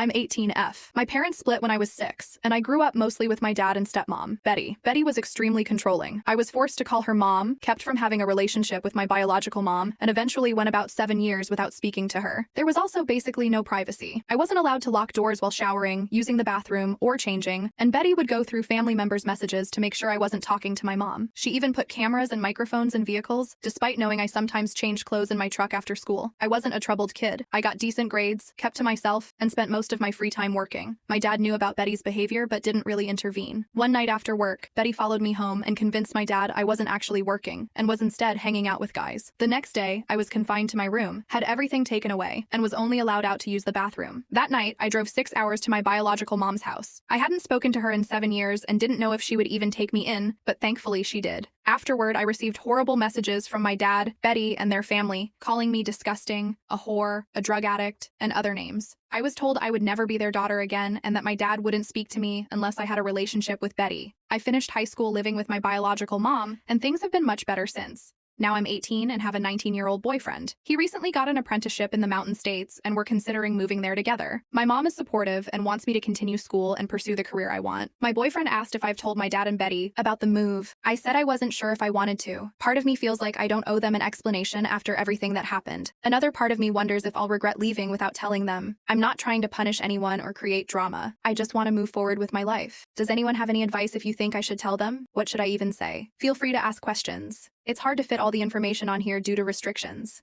I'm 18F. My parents split when I was 6, and I grew up mostly with my dad and stepmom, Betty. Betty was extremely controlling. I was forced to call her mom, kept from having a relationship with my biological mom, and eventually went about 7 years without speaking to her. There was also basically no privacy. I wasn't allowed to lock doors while showering, using the bathroom, or changing, and Betty would go through family members' messages to make sure I wasn't talking to my mom. She even put cameras and microphones in vehicles, despite knowing I sometimes changed clothes in my truck after school. I wasn't a troubled kid. I got decent grades, kept to myself, and spent most of my free time working. My dad knew about Betty's behavior but didn't really intervene. One night after work, Betty followed me home and convinced my dad I wasn't actually working and was instead hanging out with guys. The next day, I was confined to my room, had everything taken away, and was only allowed out to use the bathroom. That night, I drove 6 hours to my biological mom's house. I hadn't spoken to her in 7 years and didn't know if she would even take me in, but thankfully she did. Afterward, I received horrible messages from my dad, Betty, and their family, calling me disgusting, a whore, a drug addict, and other names. I was told I would never be their daughter again and that my dad wouldn't speak to me unless I had a relationship with Betty. I finished high school living with my biological mom, and things have been much better since. Now I'm 18 and have a 19-year-old boyfriend. He recently got an apprenticeship in the Mountain States and we're considering moving there together. My mom is supportive and wants me to continue school and pursue the career I want. My boyfriend asked if I've told my dad and Betty about the move. I said I wasn't sure if I wanted to. Part of me feels like I don't owe them an explanation after everything that happened. Another part of me wonders if I'll regret leaving without telling them. I'm not trying to punish anyone or create drama. I just want to move forward with my life. Does anyone have any advice if you think I should tell them? What should I even say? Feel free to ask questions. It's hard to fit all the information on here due to restrictions.